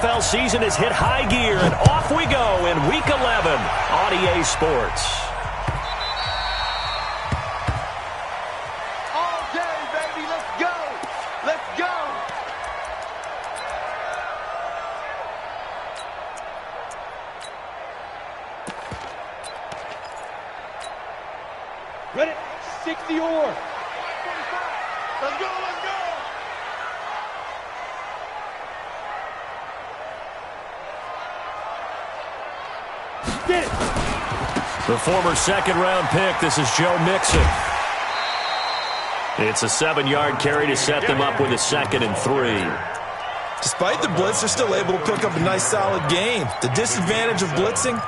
NFL season has hit high gear, and off we go in Week 11 on EA Sports. All day, baby. Let's go. Let's go. Ready? 60 or. Let's go. Let's go. Get it. The former second-round pick, this is Joe Mixon. It's a 7-yard carry to set them up with a 2nd and 3. Despite the blitz, they're still able to pick up a nice, solid gain. The disadvantage of blitzing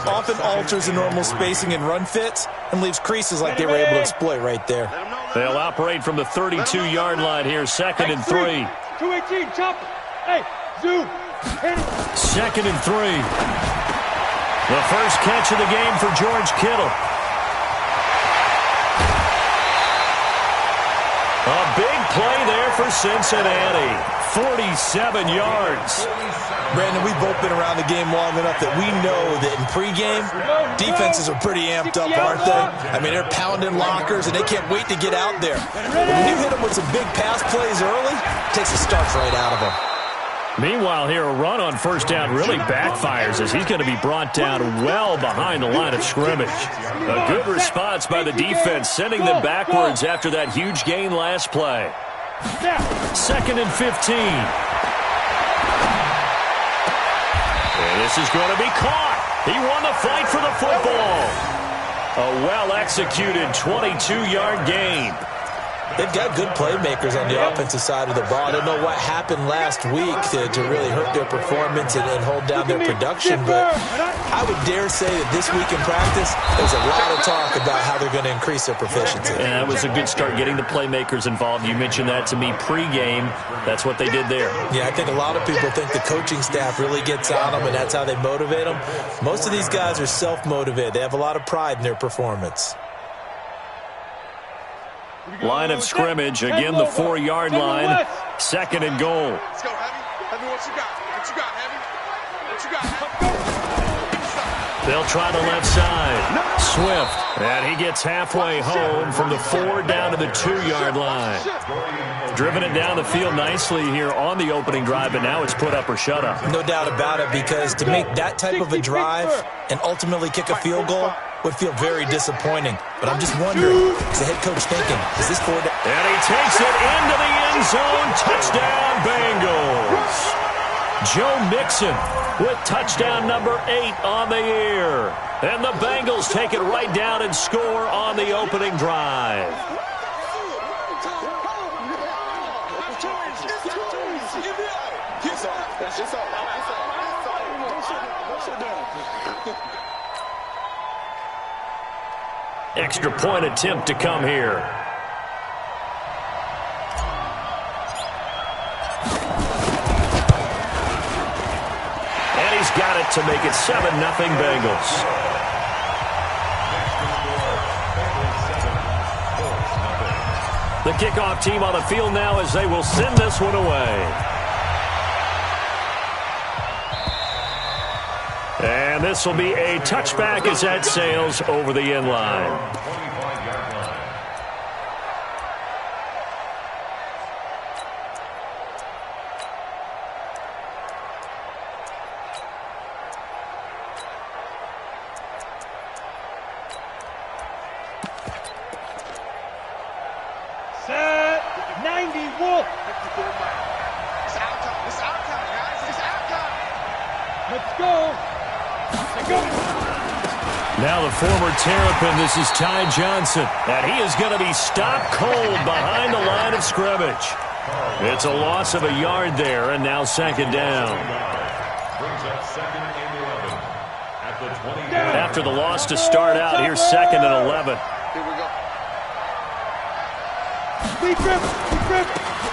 often alters the normal spacing and run fits and leaves creases like they were able to exploit right there. They'll operate from the 32-yard line here, 2nd and 3. 218, chop it. Hey, zoom. Hit it. 2nd and 3. The first catch of the game for George Kittle. A big play there for Cincinnati. 47 yards. Brandon, we've both been around the game long enough that we know that in pregame, defenses are pretty amped up, aren't they? I mean, they're pounding lockers, and they can't wait to get out there. But when you hit them with some big pass plays early, it takes the starch right out of them. Meanwhile, here, a run on first down really backfires as he's going to be brought down well behind the line of scrimmage. A good response by the defense, sending them backwards after that huge gain last play. 2nd and 15. And this is going to be caught. He won the fight for the football. A well-executed 22-yard gain. They've got good playmakers on the offensive side of the ball. I don't know what happened last week to really hurt their performance and hold down their production, but I would dare say that this week in practice, there's a lot of talk about how they're going to increase their proficiency. And that was a good start, getting the playmakers involved. You mentioned that to me pregame. That's what they did there. Yeah, I think a lot of people think the coaching staff really gets on them, and that's how they motivate them. Most of these guys are self-motivated. They have a lot of pride in their performance. Line of scrimmage, again the 4-yard line, 2nd and goal. Let's go, Heavy. Heavy, what you got? What you got, Heavy? What you got, Heavy? They'll try the left side. Swift, and he gets halfway home from the 4 down to the 2-yard line. Driven it down the field nicely here on the opening drive, but now it's put up or shut up. No doubt about it, because to make that type of a drive and ultimately kick a field goal would feel very disappointing. But I'm just wondering, is the head coach thinking, is this 4 down? And he takes it into the end zone. Touchdown, Bengals. Joe Mixon with touchdown number 8 on the year. And the Bengals take it right down and score on the opening drive. Extra point attempt to come here. And he's got it to make it 7-0 Bengals. The kickoff team on the field now as they will send this one away. And this will be a touchback as that sails over the end line. Set 90 Wolf. It's out time. It's out time, guys. It's out time. Let's go. Now the former Terrapin, this is Ty Johnson, and he is going to be stopped cold behind the line of scrimmage. It's a loss of a yard there, and now 2nd down. After the loss to start out, here's 2nd and 11. Here we go.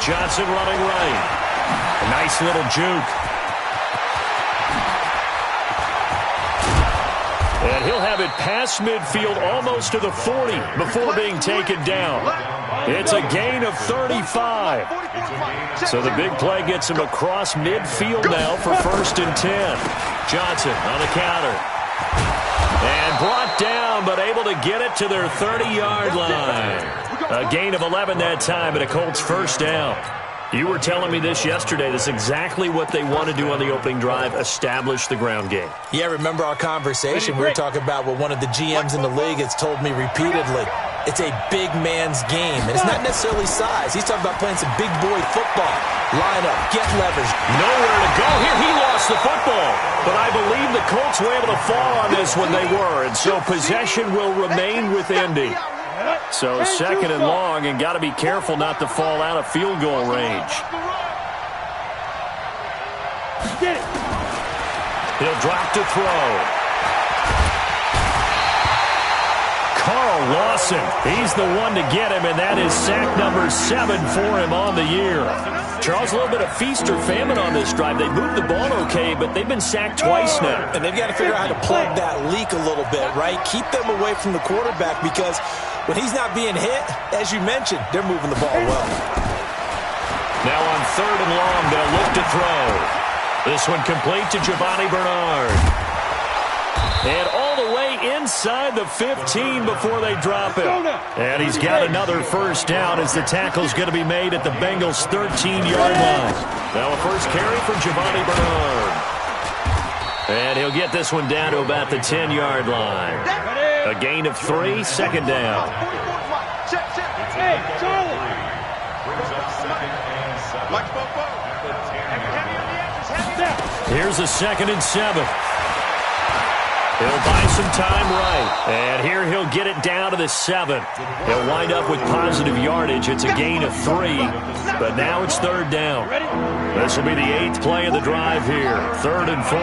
Johnson running right. A nice little juke. And he'll have it past midfield almost to the 40 before being taken down. It's a gain of 35. So the big play gets him across midfield now for 1st and 10. Johnson on the counter. And brought down, but able to get it to their 30-yard line. A gain of 11 that time, and a Colts first down. You were telling me this yesterday. That's exactly what they want to do on the opening drive, establish the ground game. Yeah, remember our conversation? We were talking about what one of the GMs in the league has told me repeatedly. It's a big man's game, and it's not necessarily size. He's talking about playing some big boy football. Line up, get leverage. Nowhere to go here. He lost the football, but I believe the Colts were able to fall on this when they were, and so possession will remain with Indy. So 2nd and long, and got to be careful not to fall out of field goal range. He'll drop to throw. Carl Lawson, he's the one to get him, and that is sack number 7 for him on the year. Charles, a little bit of feast or famine on this drive. They moved the ball okay, but they've been sacked twice now. And they've got to figure out how to plug that leak a little bit, right? Keep them away from the quarterback, because when he's not being hit, as you mentioned, they're moving the ball well. Now on 3rd and long, they'll look to throw. This one complete to Giovanni Bernard. And all the way inside the 15 before they drop it. And he's got another first down as the tackle's going to be made at the Bengals' 13-yard line. Now a first carry for Giovanni Bernard. And he'll get this one down to about the 10-yard line. A gain of 3, 2nd down. Hey, Charlie! Here's a 2nd and 7. He'll buy some time right. And here he'll get it down to the 7. He'll wind up with positive yardage. It's a gain of 3. But now it's 3rd down. This will be the 8th play of the drive here. 3rd and 4.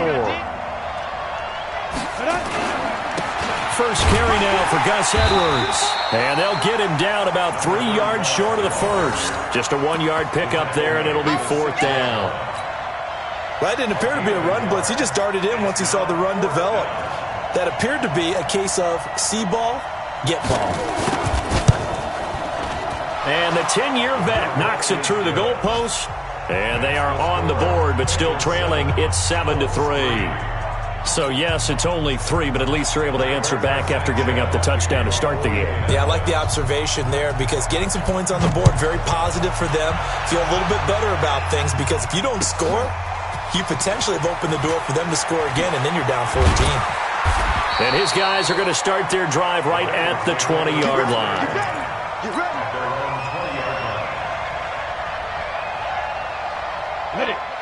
First carry now for Gus Edwards. And they'll get him down about 3 yards short of the first. Just a 1-yard pickup there, and it'll be 4th down. Well, that didn't appear to be a run blitz. He just darted in once he saw the run develop. That appeared to be a case of see ball, get ball. And the 10-year vet knocks it through the goalpost. And they are on the board, but still trailing. It's 7-3. So, yes, it's only 3, but at least they're able to answer back after giving up the touchdown to start the game. Yeah, I like the observation there, because getting some points on the board, very positive for them. Feel a little bit better about things, because if you don't score, you potentially have opened the door for them to score again, and then you're down 14. And his guys are going to start their drive right at the 20-yard line.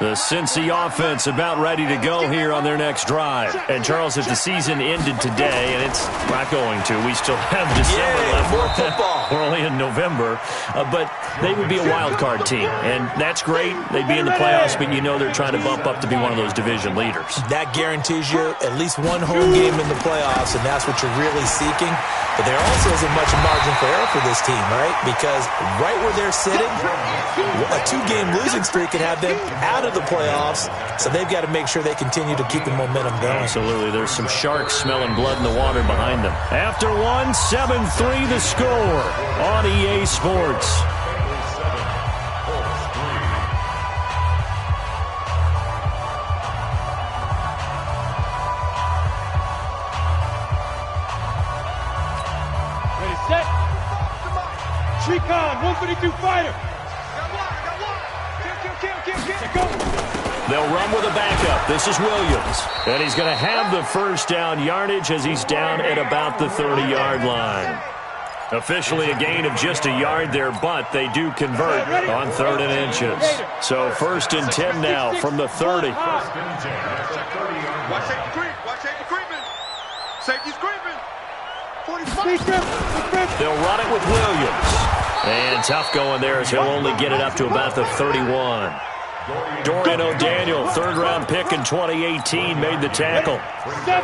The Cincy offense about ready to go here on their next drive. And, Charles, if the season ended today, and it's not going to, we still have December left. More football. We're only in November. But they would be a wild card team. And that's great. They'd be in the playoffs, but you know they're trying to bump up to be one of those division leaders. That guarantees you at least one home game in the playoffs, and that's what you're really seeking. But there also isn't much margin for error for this team, right? Because right where they're sitting, a 2-game losing streak can have them out of the playoffs, so they've got to make sure they continue to keep the momentum going. Absolutely. There's some sharks smelling blood in the water behind them. After 7-3 the score on EA Sports. Ready, set. Tricon, 152 fighter. They'll run with a backup. This is Williams. And he's going to have the first down yardage as he's down at about the 30-yard line. Officially a gain of just a yard there, but they do convert on 3rd and inches. So 1st and 10 now from the 30. Watch safety creep. Watch safety creeping. Safety's creeping. 45. They'll run it with Williams. And tough going there as he'll only get it up to about the 31. Dorian O'Daniel, 3rd-round pick in 2018, made the tackle.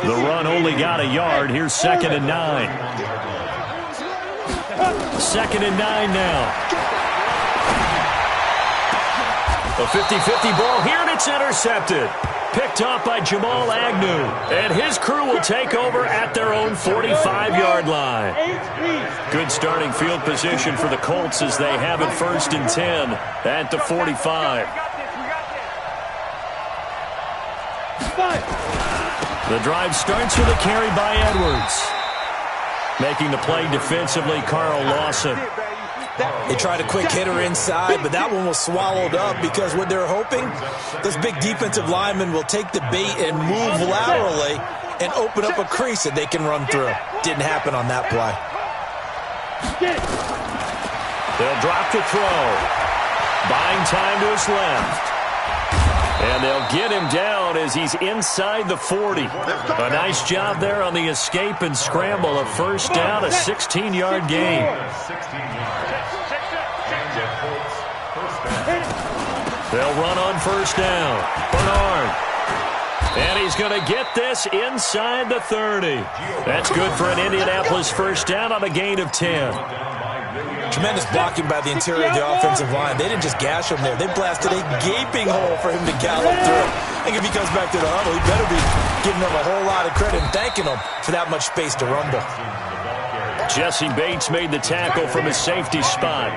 The run only got a yard. Here's 2nd and 9. 2nd and 9 now. A 50-50 ball here, and it's intercepted. picked off by Jamal Agnew. And his crew will take over at their own 45-yard line. Good starting field position for the Colts as they have it 1st and 10 at the 45. The drive starts with a carry by Edwards. Making the play defensively, Carl Lawson. They tried a quick hitter inside, but that one was swallowed up because what they're hoping, those big defensive linemen will take the bait and move laterally and open up a crease that they can run through. Didn't happen on that play. They'll drop the throw. Buying time to his left. And they'll get him down as he's inside the 40. A nice job there on the escape and scramble. A 1st down, a 16-yard gain. They'll run on 1st down. Bernard. And he's going to get this inside the 30. That's good for an Indianapolis 1st down on a gain of 10. Tremendous blocking by the interior of the offensive line. They didn't just gash him there. They blasted a gaping hole for him to gallop through. I think if he comes back to the huddle, he better be giving them a whole lot of credit and thanking them for that much space to rumble. Jesse Bates made the tackle from his safety spot.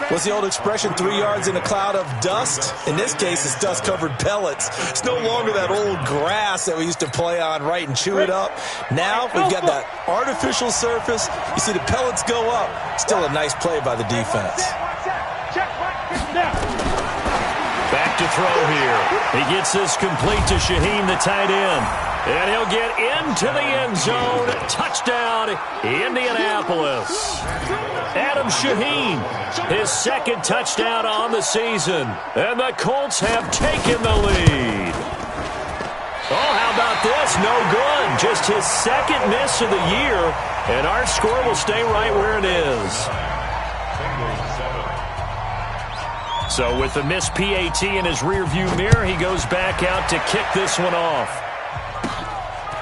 What's the old expression, 3 yards in a cloud of dust? In this case, it's dust-covered pellets. It's no longer that old grass that we used to play on, right, and chew it up. Now we've got that artificial surface. You see the pellets go up. Still a nice play by the defense. Back to throw here. He gets this complete to Shaheen, the tight end. And he'll get into the end zone. Touchdown, Indianapolis. Adam Shaheen, his 2nd touchdown on the season. And the Colts have taken the lead. Oh, how about this? No good. Just his 2nd miss of the year. And our score will stay right where it is. So with the missed PAT in his rearview mirror, he goes back out to kick this one off.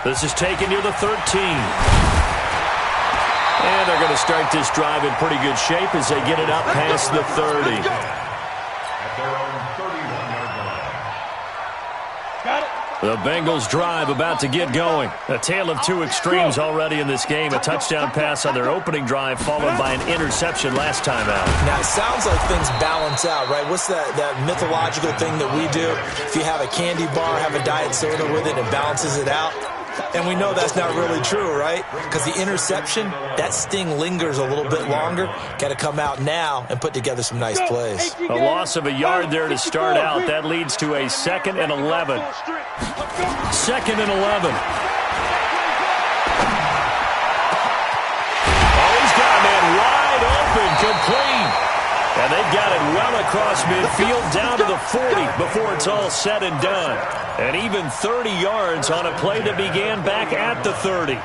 This is taken near the 13. And they're going to start this drive in pretty good shape as they get it up past the 30. The Bengals drive about to get going. A tale of two extremes already in this game. A touchdown pass on their opening drive followed by an interception last time out. Now, it sounds like things balance out, right? What's that mythological thing that we do? If you have a candy bar, have a diet soda with it, it balances it out. And we know that's not really true, right? Because the interception, that sting lingers a little bit longer. Got to come out now and put together some nice plays. A loss of a yard there to start out. That leads to a 2nd and 11. 2nd and 11. Oh, he's got a man wide open, complete. And they've got it well across midfield down to the 40 before it's all said and done. And even 30 yards on a play that began back at the 30.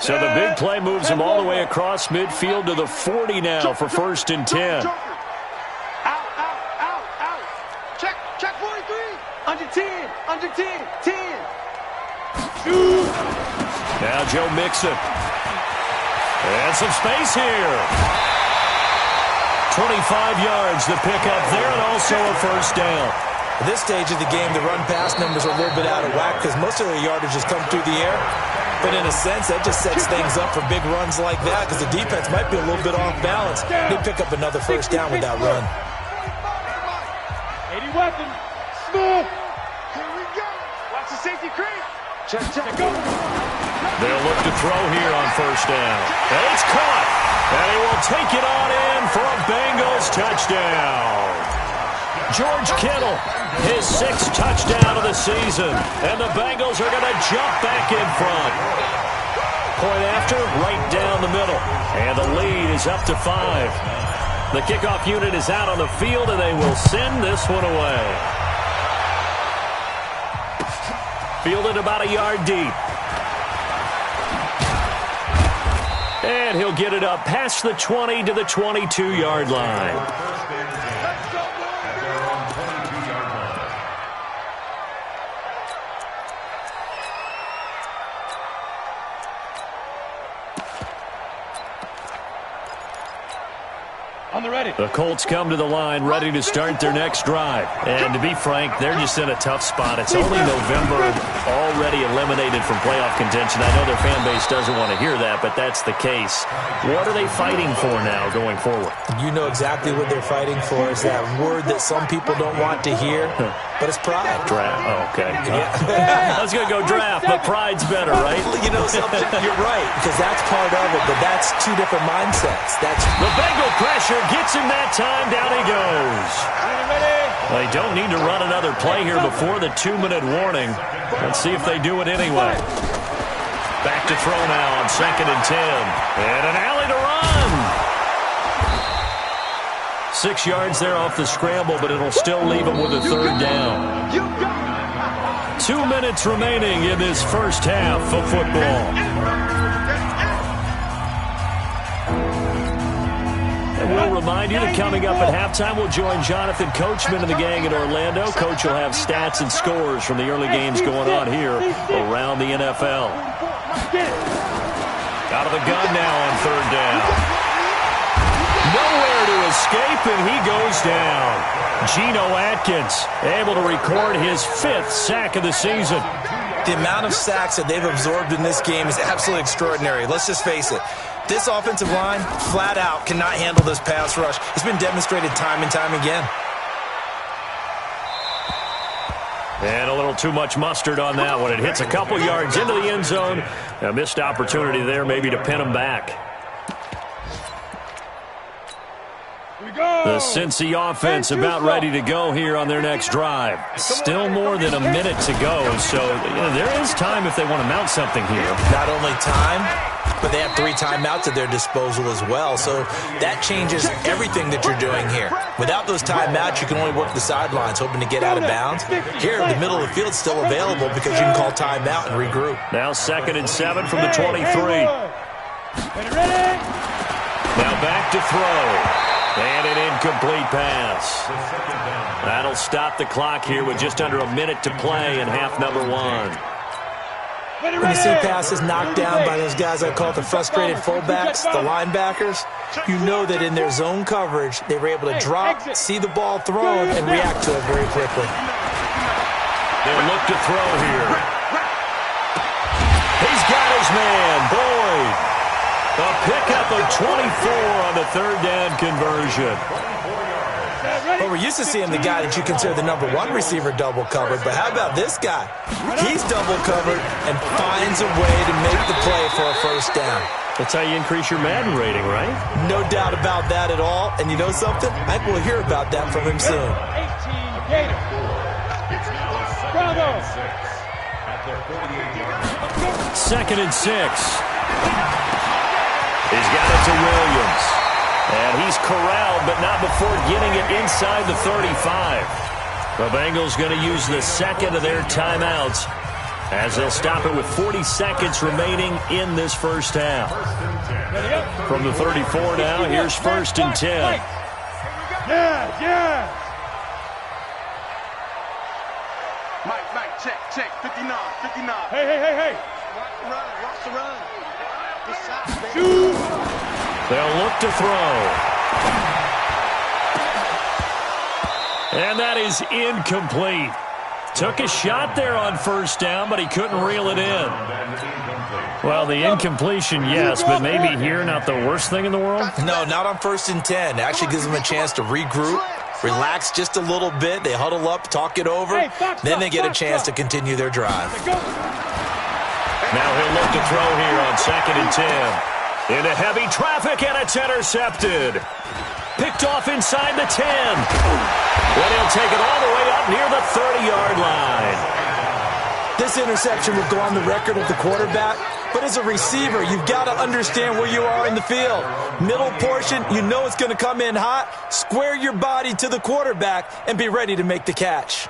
So the big play moves him all the way across midfield to the 40 now for 1st and 10. Out. Check 43. Under 10. 10. Shoot. Now Joe Mixon. And some space here. 25 yards the pickup there and also a 1st down. At this stage of the game, the run-pass numbers are a little bit out of whack because most of their yardage has come through the air. But in a sense, that just sets things up for big runs like that because the defense might be a little bit off balance. They pick up another 1st down with that run. 80 weapon. Smooth. Here we go. Watch the safety creep. Check. Go. They'll look to throw here on 1st down. And it's caught. And he will take it on in for a Bengals touchdown. George Kittle, his 6th touchdown of the season. And the Bengals are going to jump back in front. Point after, right down the middle. And the lead is up to 5. The kickoff unit is out on the field, and they will send this one away. Fielded about a yard deep. And he'll get it up past the 20 to the 22-yard line. On the ready. The Colts come to the line ready to start their next drive. And to be frank, they're just in a tough spot. It's only November, already eliminated from playoff contention. I know their fan base doesn't want to hear that, but that's the case. What are they fighting for now going forward? You know exactly what they're fighting for. Is that word that some people don't want to hear, but it's pride. Draft. Oh, okay. Yeah. I was going to go draft, but pride's better, right? You know something? You're right, because that's part of it, but that's two different mindsets. That's the Bengal pressure gets him that time. Down he goes. They don't need to run another play here before the 2-minute warning. Let's see if they do it anyway. Back to throw now on 2nd and 10. And an alley to run. 6 yards there off the scramble, but it'll still leave him with a 3rd down. 2 minutes remaining in this first half of football. And we'll remind you that coming up at halftime, we'll join Jonathan Coachman and the gang in Orlando. Coach will have stats and scores from the early games going on here around the NFL. Out of the gun now on 3rd down. Nowhere to escape, and he goes down. Geno Atkins able to record his 5th sack of the season. The amount of sacks that they've absorbed in this game is absolutely extraordinary. Let's just face it. This offensive line, flat out, cannot handle this pass rush. It's been demonstrated time and time again. And a little too much mustard on that one. It hits a couple yards into the end zone. A missed opportunity there maybe to pin him back. The Cincy offense about ready to go here on their next drive. Still more than a minute to go, so there is time if they want to mount something here. Not only time, but they have 3 timeouts at their disposal as well, so that changes everything that you're doing here. Without those timeouts, you can only work the sidelines, hoping to get out of bounds. Here, the middle of the field is still available because you can call timeout and regroup. Now 2nd and 7 from the 23. Now back to throw. And an incomplete pass. That'll stop the clock here with just under a minute to play in half number 1. When you see passes knocked down by those guys I call the frustrated fullbacks, the linebackers, you know that in their zone coverage, they were able to drop, see the ball thrown, and react to it very quickly. They'll look to throw here. He's got his man, Boyd. A pickup of 24 on the 3rd down conversion. Well, we're used to seeing the guy that you consider the number 1 receiver double covered, but how about this guy? He's double covered and finds a way to make the play for a 1st down. That's how you increase your Madden rating, right? No doubt about that at all. And you know something? I think we'll hear about that from him soon. 2nd and 6. He's got it to Williams. And he's corralled, but not before getting it inside the 35. The Bengals going to use the 2nd of their timeouts as they'll stop it with 40 seconds remaining in this first half. From the 34 now, here's 1st and 10. Yeah. Mike, check, 59. Hey. Watch the run. They'll look to throw. And that is incomplete. Took a shot there on 1st down, but he couldn't reel it in. Well, the incompletion, yes, but maybe here not the worst thing in the world? No, not on 1st and 10. It actually gives them a chance to regroup, relax just a little bit. They huddle up, talk it over. Then they get a chance to continue their drive. Now he'll look to throw here on 2nd and 10. Into heavy traffic, and it's intercepted. Picked off inside the 10. But he'll take it all the way up near the 30-yard line. This interception will go on the record of the quarterback, but as a receiver, you've got to understand where you are in the field. Middle portion, you know it's going to come in hot. Square your body to the quarterback and be ready to make the catch.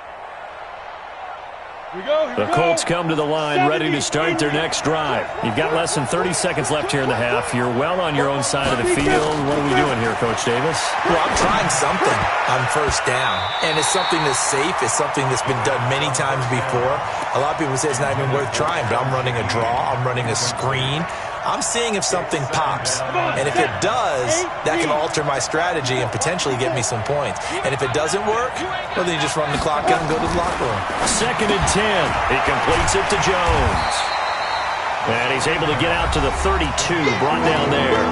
The Colts come to the line ready to start their next drive. You've got less than 30 seconds left here in the half. You're well on your own side of the field. What are we doing here, Coach Davis? Well, I'm trying something on 1st down, and it's something that's safe. It's something that's been done many times before. A lot of people say it's not even worth trying, but I'm running a draw. I'm running a screen. I'm seeing if something pops. And if it does, that can alter my strategy and potentially get me some points. And if it doesn't work, well, then you just run the clock out and go to the locker room. 2nd and 10. He completes it to Jones. And he's able to get out to the 32, brought down there.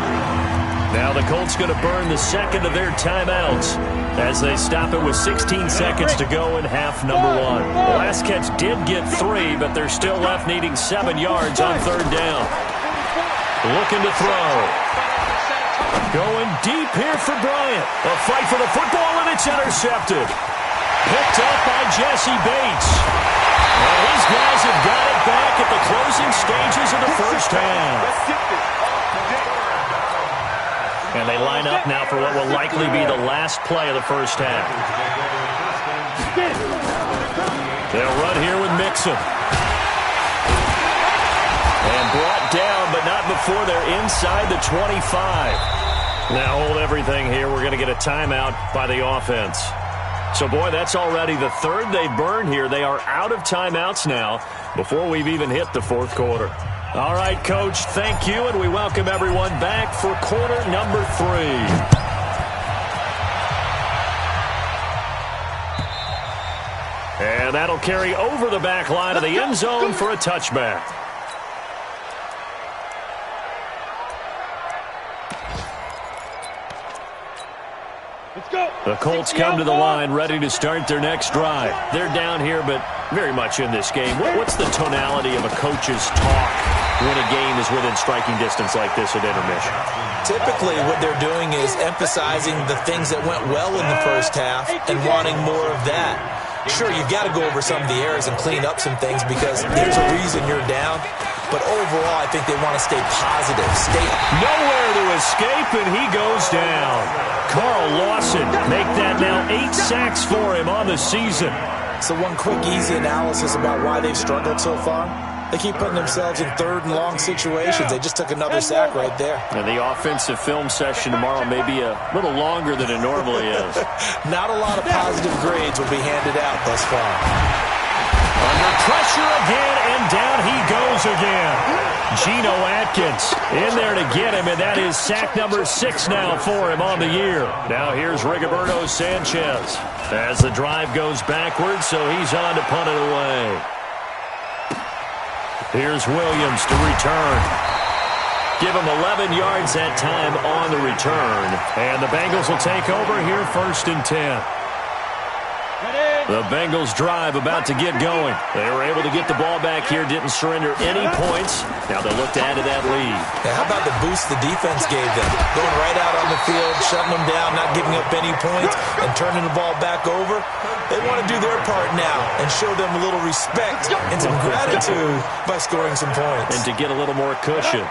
Now the Colts going to burn the second of their timeouts as they stop it with 16 seconds to go in half number 1. The last catch did get 3, but they're still left needing 7 yards on 3rd down. Looking to throw. Going deep here for Bryant. A fight for the football, and it's intercepted. Picked up by Jesse Bates. And these guys have got it back at the closing stages of the first half. And they line up now for what will likely be the last play of the first half. They'll run here with Mixon. And brought down, but not before they're inside the 25. Now hold everything here. We're going to get a timeout by the offense. So, boy, that's already the 3rd they burn here. They are out of timeouts now before we've even hit the 4th quarter. All right, Coach, thank you, and we welcome everyone back for quarter number 3. And that'll carry over the back line of the end zone for a touchback. The Colts come to the line ready to start their next drive. They're down here, but very much in this game. What's the tonality of a coach's talk when a game is within striking distance like this at intermission? Typically, what they're doing is emphasizing the things that went well in the first half and wanting more of that. Sure, you've got to go over some of the errors and clean up some things because there's a reason you're down. But overall, I think they want to stay positive. Nowhere to escape, and he goes down. Carl Lawson make that now 8 sacks for him on the season. So one quick, easy analysis about why they've struggled so far. They keep putting themselves in 3rd and long situations. They just took another sack right there. And the offensive film session tomorrow may be a little longer than it normally is. Not a lot of positive grades will be handed out thus far. Under pressure again, and down he goes again. Geno Atkins in there to get him, and that is sack number 6 now for him on the year. Now here's Rigoberto Sanchez as the drive goes backwards, so he's on to punt it away. Here's Williams to return. Give him 11 yards that time on the return. And the Bengals will take over here 1st and 10. The Bengals drive about to get going. They were able to get the ball back here, didn't surrender any points. Now they'll look to add to that lead. Now, how about the boost the defense gave them? Going right out on the field, shutting them down, not giving up any points, and turning the ball back over. They want to do their part now and show them a little respect and some gratitude by scoring some points. And to get a little more cushion.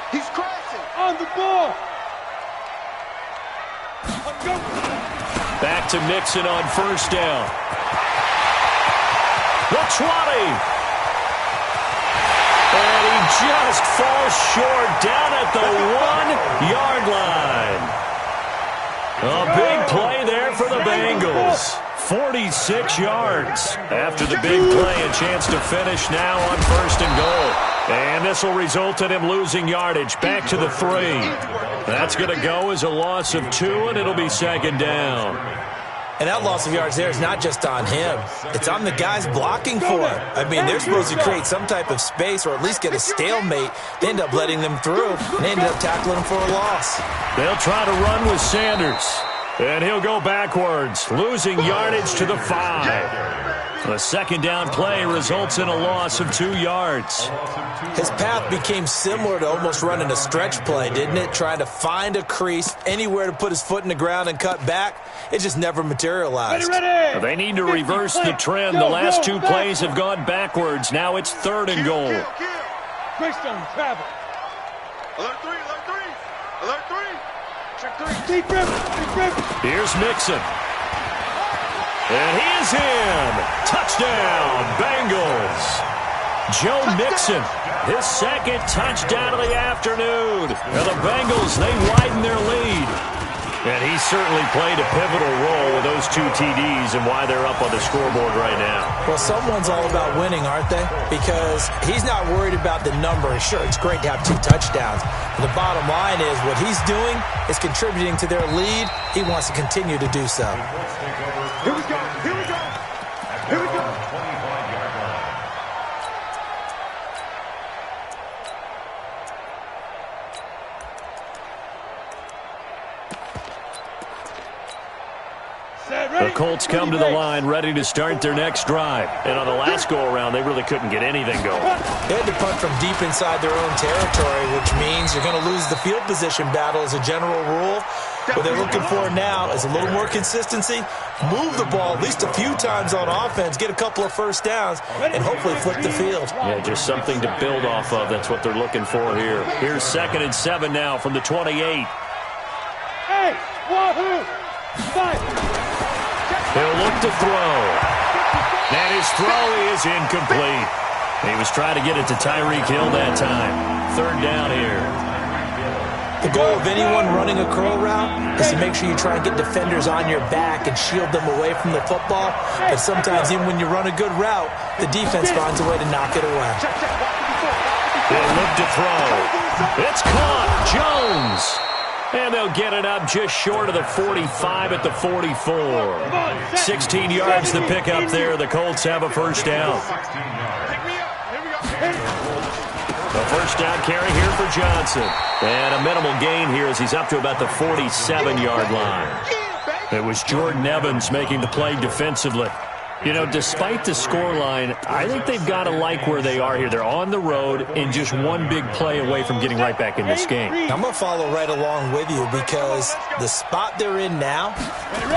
He's crashing. On the ball. Back to Mixon on 1st down. The 20. And he just falls short down at the 1-yard line. A big play there for the Bengals. 46 yards. After the big play, a chance to finish now on 1st and goal. And this will result in him losing yardage. Back to the 3. That's going to go as a loss of 2, and it'll be 2nd down. And that loss of yards there is not just on him. It's on the guys blocking for him. I mean, they're supposed to create some type of space or at least get a stalemate. They end up letting them through, and they ended up tackling him for a loss. They'll try to run with Sanders. And he'll go backwards, losing yardage to the 5. The 2nd down play results in a loss of 2 yards. His path became similar to almost running a stretch play, didn't it? Trying to find a crease, anywhere to put his foot in the ground and cut back. It just never materialized. Ready. They need to reverse the trend. The last 2 plays have gone backwards. Now it's 3rd and goal. Greystone travel. Alert 3, alert 3. Alert 3. Check 3. Deep rip. Here's Mixon. And he is in. Touchdown, Bengals. Joe Mixon, his 2nd touchdown of the afternoon. And the Bengals, they widen their lead. And he certainly played a pivotal role with those 2 TDs and why they're up on the scoreboard right now. Well, someone's all about winning, aren't they? Because he's not worried about the number. Sure, it's great to have 2 touchdowns. But the bottom line is what he's doing is contributing to their lead. He wants to continue to do so. Here we go. Here we go. Here we go. The Colts come to the line ready to start their next drive. And on the last go-around, they really couldn't get anything going. They had to punt from deep inside their own territory, which means you're going to lose the field position battle as a general rule. What they're looking for now is a little more consistency, move the ball at least a few times on offense, get a couple of first downs, and hopefully flip the field. Yeah, just something to build off of. That's what they're looking for here. Here's 2nd and 7 now from the 28. Hey, wahoo! Fight! He'll look to throw. And his throw is incomplete. He was trying to get it to Tyreek Hill that time. 3rd down here. The goal of anyone running a curl route is to make sure you try and get defenders on your back and shield them away from the football. But sometimes even when you run a good route, the defense finds a way to knock it away. They'll look to throw. It's caught. Jones. And they'll get it up just short of the 45 at the 44. 16 yards to pick up there. The Colts have a first down. A first down carry here for Johnson. And a minimal gain here as he's up to about the 47-yard line. It was Jordan Evans making the play defensively. You know, despite the scoreline, I think they've got to like where they are here. They're on the road and just one big play away from getting right back in this game. I'm going to follow right along with you because the spot they're in now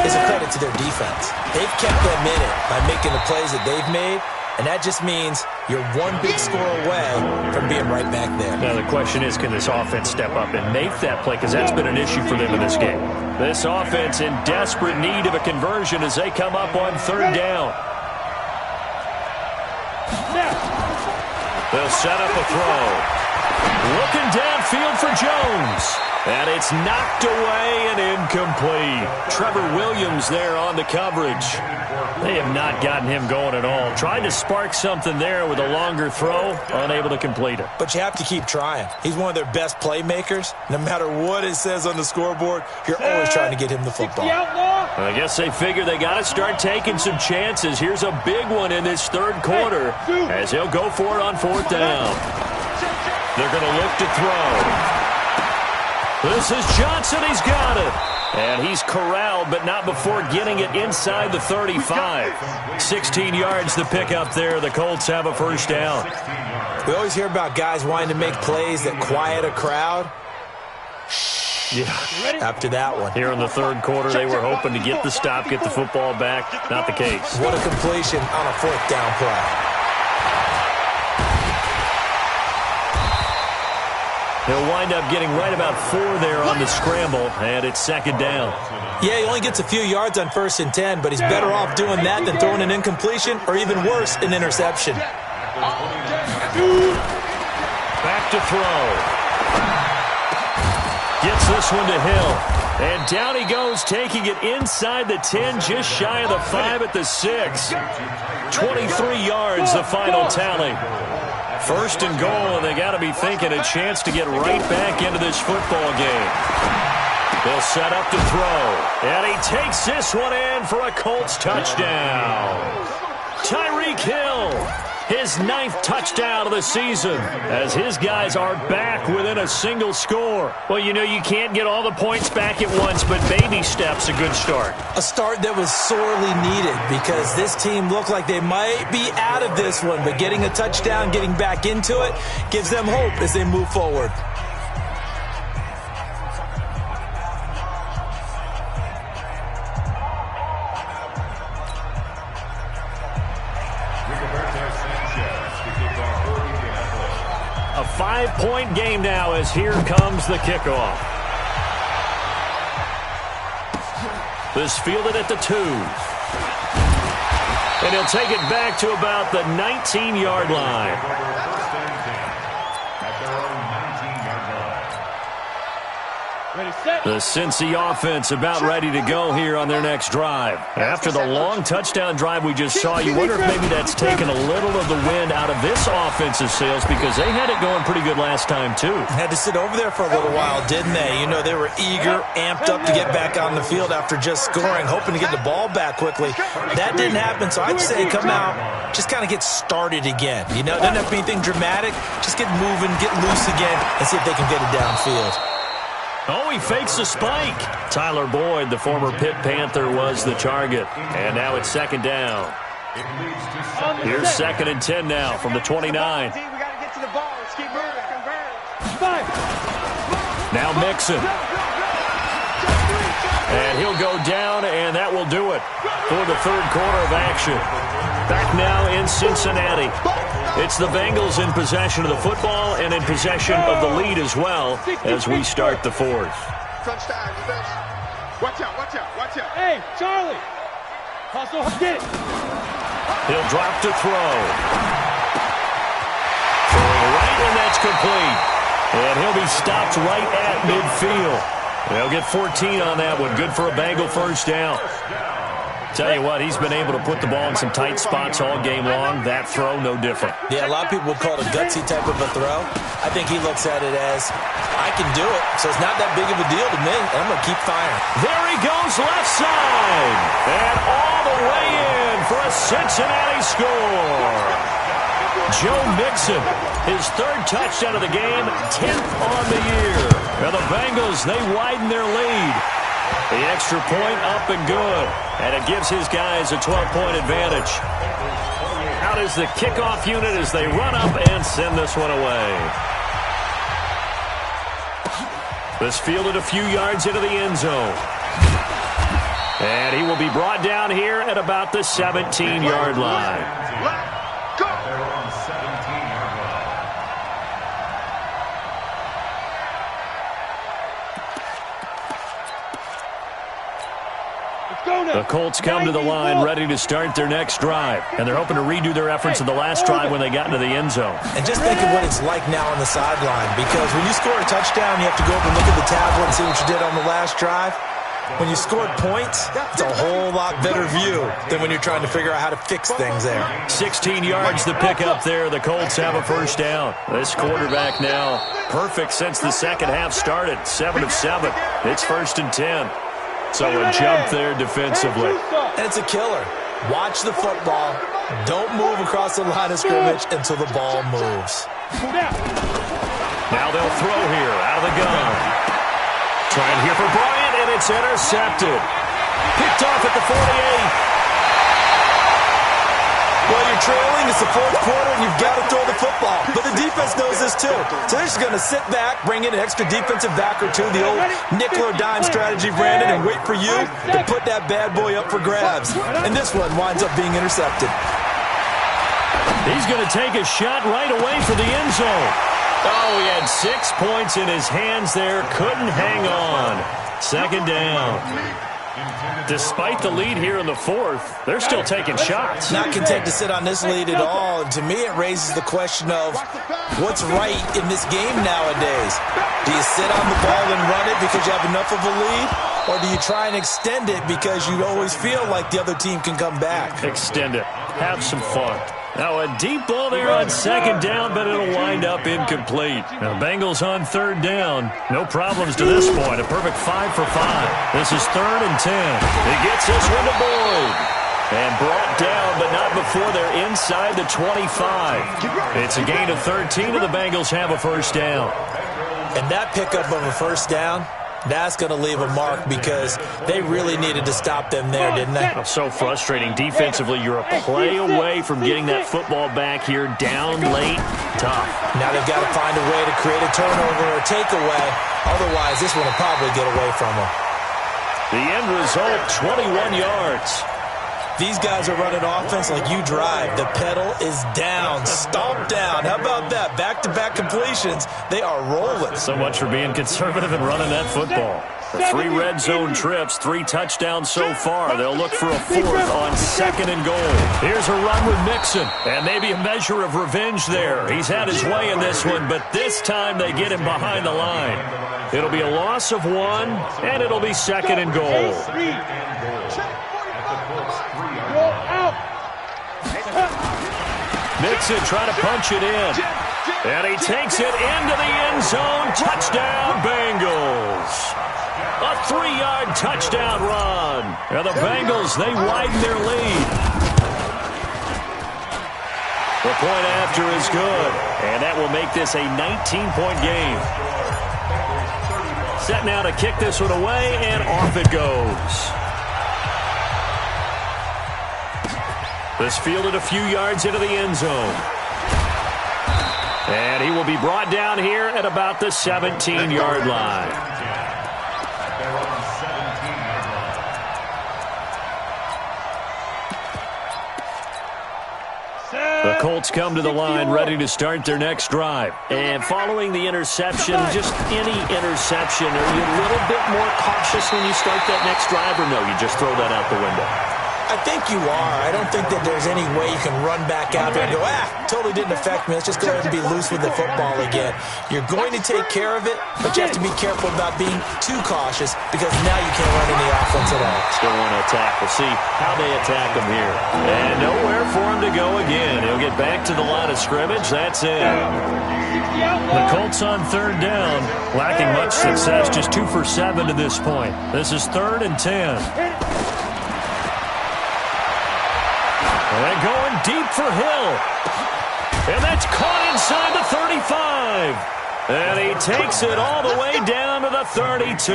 is a credit to their defense. They've kept them in it by making the plays that they've made, and that just means you're one big score away from being right back there. Now, the question is, can this offense step up and make that play? Because that's been an issue for them in this game. This offense in desperate need of a conversion as they come up on 3rd down. They'll set up a throw. Looking downfield for Jones. And it's knocked away and incomplete. Trevor Williams there on the coverage. They have not gotten him going at all. Tried to spark something there with a longer throw, unable to complete it. But you have to keep trying. He's one of their best playmakers. No matter what it says on the scoreboard, you're always trying to get him the football. I guess they figure they got to start taking some chances. Here's a big one in this 3rd quarter as he'll go for it on 4th down. They're going to look to throw. This is Johnson. He's got it. And he's corralled, but not before getting it inside the 35. 16 yards to pick up there. The Colts have a first down. We always hear about guys wanting to make plays that quiet a crowd. Yeah. After that one. Here in the 3rd quarter, they were hoping to get the stop, get the football back. Not the case. What a completion on a 4th down play. He'll wind up getting right about 4 there on the scramble, and it's 2nd down. Yeah, he only gets a few yards on 1st and 10, but he's better off doing that than throwing an incompletion or even worse, an interception. Back to throw. Gets this one to Hill. And down he goes, taking it inside the 10, just shy of the 5 at the 6. 23 yards, the final tally. 1st and goal, and they got to be thinking a chance to get right back into this football game. They'll set up to throw. And he takes this one in for a Colts touchdown. Tyreek Hill. His 9th touchdown of the season as his guys are back within a single score. Well, you know, you can't get all the points back at once, but baby steps a good start. A start that was sorely needed because this team looked like they might be out of this one, but getting a touchdown, getting back into it, gives them hope as they move forward. A 5-point game now as here comes the kickoff. This fielded at the 2. And he'll take it back to about the 19-yard line. The Cincy offense about ready to go here on their next drive. After the long touchdown drive we just saw, you wonder if maybe that's taken a little of the wind out of this offensive sails because they had it going pretty good last time too. Had to sit over there for a little while, didn't they? You know, they were eager, amped up to get back on the field after just scoring, hoping to get the ball back quickly. That didn't happen, so I'd say come out, just kind of get started again. You know, it doesn't have to be anything dramatic. Just get moving, get loose again, and see if they can get it downfield. Oh, he fakes the spike. Tyler Boyd, the former Pitt Panther, was the target. And now it's second down. Here's 2nd and 10 now from the 29. Now Mixon. And he'll go down, and that will do it for the third quarter of action. Back now in Cincinnati. It's the Bengals in possession of the football and in possession of the lead as well as we start the fourth. Touchdown, defense. Watch out, watch out, watch out. Hey, Charlie. Hustle, get it. He'll drop to throw. Throwing right, and that's complete. And he'll be stopped right at midfield. They'll get 14 on that one. Good for a Bengal first down. Tell you what, he's been able to put the ball in some tight spots all game long. That throw, no different. Yeah, a lot of people would call it a gutsy type of a throw. I think he looks at it as, I can do it, so it's not that big of a deal to me, and I'm going to keep firing. There he goes, left side. And all the way in for a Cincinnati score. Joe Mixon, his 3rd touchdown of the game, 10th on the year. Now the Bengals, they widen their lead. The extra point up and good. And it gives his guys a 12-point advantage. Out is the kickoff unit as they run up and send this one away. This fielded a few yards into the end zone. And he will be brought down here at about the 17-yard line. The Colts come to the line ready to start their next drive. And they're hoping to redo their efforts in the last drive when they got into the end zone. And just think of what it's like now on the sideline. Because when you score a touchdown, you have to go up and look at the tablet and see what you did on the last drive. When you scored points, it's a whole lot better view than when you're trying to figure out how to fix things there. 16 yards to pick up there. The Colts have a first down. This quarterback now perfect since the second half started. 7 of 7. It's 1st and 10. So a jump there defensively. And it's a killer. Watch the football. Don't move across the line of scrimmage until the ball moves. Now they'll throw here out of the gun. Trying here for Bryant, and it's intercepted. Picked off at the 48. Well, you're trailing. It's the 4th quarter, and you've got to throw the football. But the defense knows this, too. So they're just going to sit back, bring in an extra defensive back or two, the old nickel or dime strategy, Brandon, and wait for you to put that bad boy up for grabs. And this one winds up being intercepted. He's going to take a shot right away for the end zone. Oh, he had 6 points in his hands there. Couldn't hang on. 2nd down. Despite the lead here in the 4th, they're still taking shots. Not content to sit on this lead at all. And to me, it raises the question of what's right in this game nowadays. Do you sit on the ball and run it because you have enough of a lead? Or do you try and extend it because you always feel like the other team can come back? Extend it. Have some fun. Now a deep ball there on 2nd down, but it'll wind up incomplete. Now Bengals on 3rd down. No problems to this point. A perfect 5 for 5. This is 3rd and 10. He gets this one to Boyd. And brought down, but not before they're inside the 25. It's a gain of 13, and the Bengals have a first down. And that pickup of a first down, that's going to leave a mark because they really needed to stop them there, didn't they? So frustrating. Defensively, you're a play away from getting that football back here down late. Tough. Now they've got to find a way to create a turnover or a takeaway. Otherwise, this one will probably get away from them. The end result, 21 yards. These guys are running offense like you drive. The pedal is down, stomped down. How about that? Back-to-back completions. They are rolling. So much for being conservative and running that football. The 3 red zone trips, 3 touchdowns so far. They'll look for a 4th on 2nd and goal. Here's a run with Mixon, and maybe a measure of revenge there. He's had his way in this one, but this time they get him behind the line. It'll be a loss of 1, and it'll be 2nd and goal. Mixon trying to punch it in. And he takes it into the end zone. Touchdown, Bengals. A 3-yard touchdown run. And the Bengals, they widen their lead. The point after is good. And that will make this a 19-point game. Set now to kick this one away, and off it goes. This fielded a few yards into the end zone. And he will be brought down here at about the 17-yard line. The Colts come to the line ready to start their next drive. And following the interception, just any interception, are you a little bit more cautious when you start that next drive, or no, you just throw that out the window? I think you are. I don't think that there's any way you can run back out there and go, totally didn't affect me. Let's just go ahead and be loose with the football again. You're going to take care of it, but you have to be careful about being too cautious because now you can't run any offense at all. Still want to attack. We'll see how they attack him here. And nowhere for him to go again. He'll get back to the line of scrimmage. That's it. The Colts on 3rd down, lacking much success, just 2 for 7 to this point. This is 3rd and 10. And going deep for Hill. And that's caught inside the 35. And he takes it all the way down to the 32.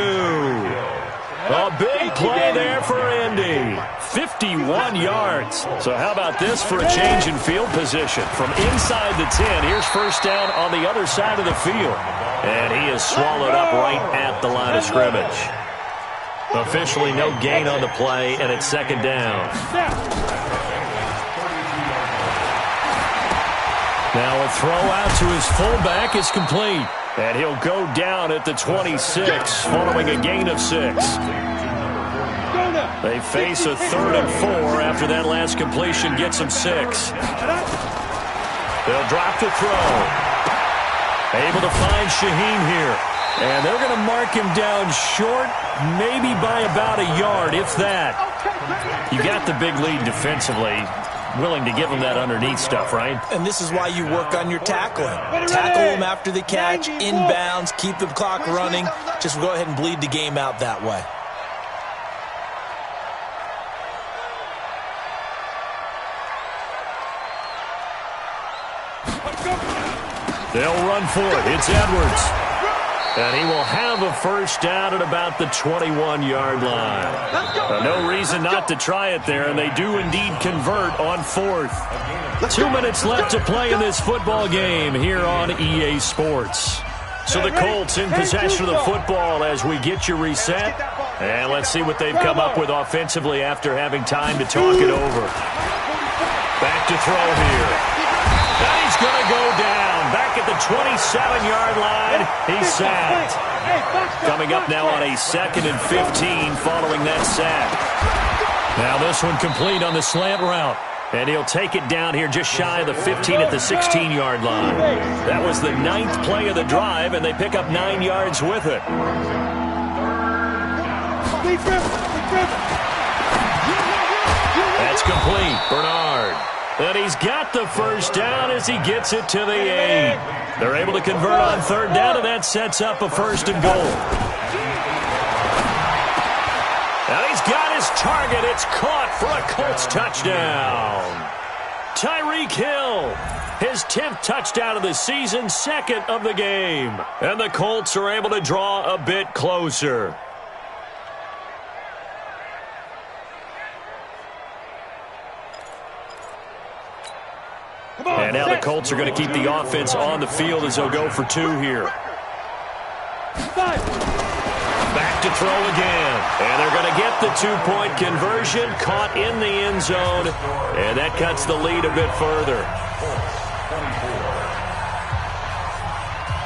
A big play there for Indy. 51 yards. So how about this for a change in field position? From inside the 10, here's 1st down on the other side of the field. And he is swallowed up right at the line of scrimmage. Officially no gain on the play, and it's 2nd down. Now a throw out to his fullback is complete. And he'll go down at the 26 following a gain of 6. They face a 3rd and 4 after that last completion gets him 6. They'll drop the throw. Able to find Shaheen here. And they're going to mark him down short, maybe by about a yard, if that. You got the big lead defensively. Willing to give him that underneath stuff, right? And this is why you work on your tackling. Tackle him after the catch, inbounds, keep the clock running. Just go ahead and bleed the game out that way. They'll run for it. It's Edwards. And he will have a 1st down at about the 21-yard line. No reason not to try it there, and they do indeed convert on 4th. 2 minutes left to play in this football game here on EA Sports. So the Colts in possession of the football as we get you reset. And let's see what they've come up with offensively after having time to talk it over. Back to throw here. And he's going to go down. Back at the 27-yard line, he's sacked. Coming up now on a 2nd and 15 following that sack. Now this one complete on the slant route. And he'll take it down here just shy of the 15 at the 16-yard line. That was the 9th play of the drive, and they pick up 9 yards with it. That's complete. Bernard. And he's got the 1st down as he gets it to the 8. They're able to convert on 3rd down, and that sets up a 1st and goal. And he's got his target. It's caught for a Colts touchdown. Tyreek Hill, his 10th touchdown of the season, 2nd of the game. And the Colts are able to draw a bit closer. And now the Colts are going to keep the offense on the field as they'll go for 2 here. Back to throw again. And they're going to get the 2-point conversion. Caught in the end zone. And that cuts the lead a bit further.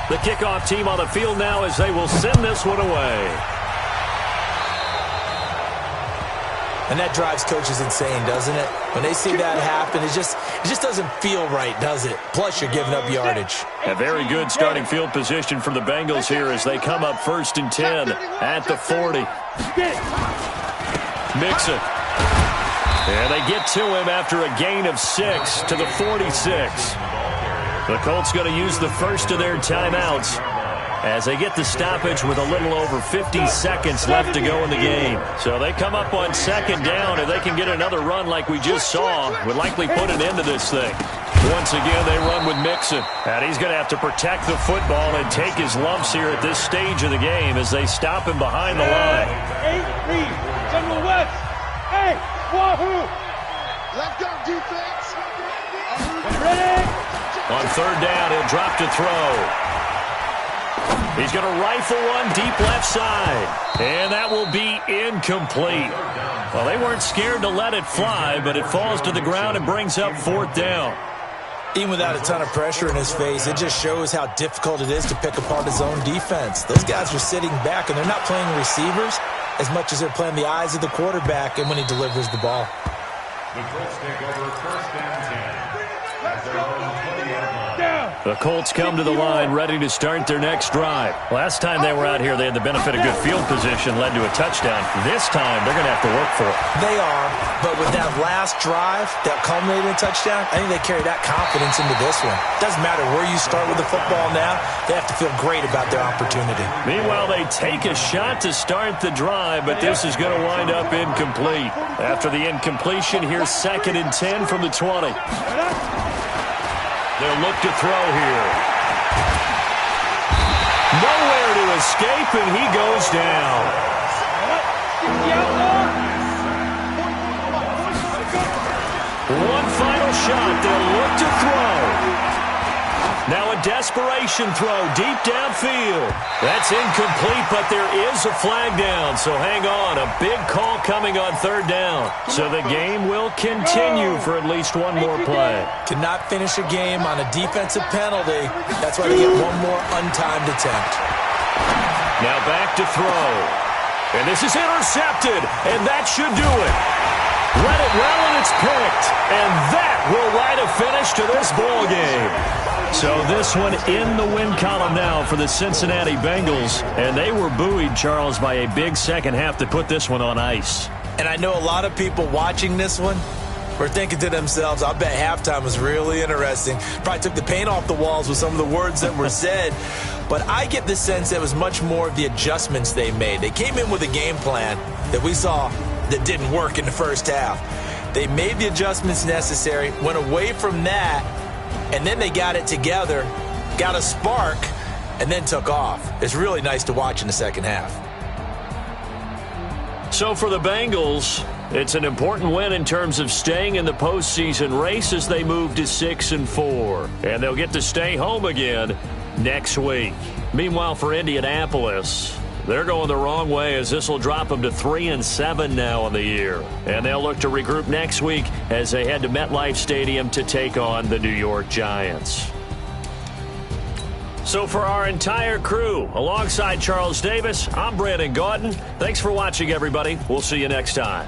The kickoff team on the field now as they will send this one away. And that drives coaches insane, doesn't it? When they see that happen, it just doesn't feel right, does it? Plus, you're giving up yardage. A very good starting field position for the Bengals here as they come up 1st and 10 at the 40. Mixon. And they get to him after a gain of 6 to the 46. The Colts going to use the first of their timeouts as they get the stoppage with a little over 50 seconds left to go in the game. So they come up on 2nd down, and they can get another run like we just saw. Would likely put an end to this thing. Once again, they run with Mixon. And he's going to have to protect the football and take his lumps here at this stage of the game as they stop him behind the line. 8-3, General West. Hey, Wahoo! Left guard defense. Ready? On 3rd down, he'll drop to throw. He's going to rifle one deep left side. And that will be incomplete. Well, they weren't scared to let it fly, but it falls to the ground and brings up 4th down. Even without a ton of pressure in his face, it just shows how difficult it is to pick apart his own defense. Those guys are sitting back, and they're not playing receivers as much as they're playing the eyes of the quarterback and when he delivers the ball. The Colts take over 1st and 10. As they're on the 20-yard line. The Colts come to the line ready to start their next drive. Last time they were out here, they had the benefit of good field position, led to a touchdown. This time, they're going to have to work for it. They are, but with that last drive that culminated in a touchdown, I think they carry that confidence into this one. Doesn't matter where you start with the football now, they have to feel great about their opportunity. Meanwhile, they take a shot to start the drive, but this is going to wind up incomplete. After the incompletion, here's 2nd and 10 from the 20. They'll look to throw here. Nowhere to escape, and he goes down. One final shot. They'll look to throw. Now a desperation throw deep downfield. That's incomplete, but there is a flag down. So hang on. A big call coming on 3rd down. So the game will continue for at least one more play. Cannot finish a game on a defensive penalty. That's why they get one more untimed attempt. Now back to throw. And this is intercepted. And that should do it. Let it well, and it's picked. And that will write a finish to this ball game. So this one in the win column now for the Cincinnati Bengals. And they were buoyed, Charles, by a big second half to put this one on ice. And I know a lot of people watching this one were thinking to themselves, I bet halftime was really interesting. Probably took the paint off the walls with some of the words that were said. But I get the sense that it was much more of the adjustments they made. They came in with a game plan that we saw that didn't work in the first half. They made the adjustments necessary, went away from that, and then they got it together, got a spark, and then took off. It's really nice to watch in the second half. So for the Bengals, it's an important win in terms of staying in the postseason race as they move to 6-4. And they'll get to stay home again next week. Meanwhile, for Indianapolis, they're going the wrong way as this will drop them to 3-7 now on the year. And they'll look to regroup next week as they head to MetLife Stadium to take on the New York Giants. So for our entire crew, alongside Charles Davis, I'm Brandon Gaudin. Thanks for watching, everybody. We'll see you next time.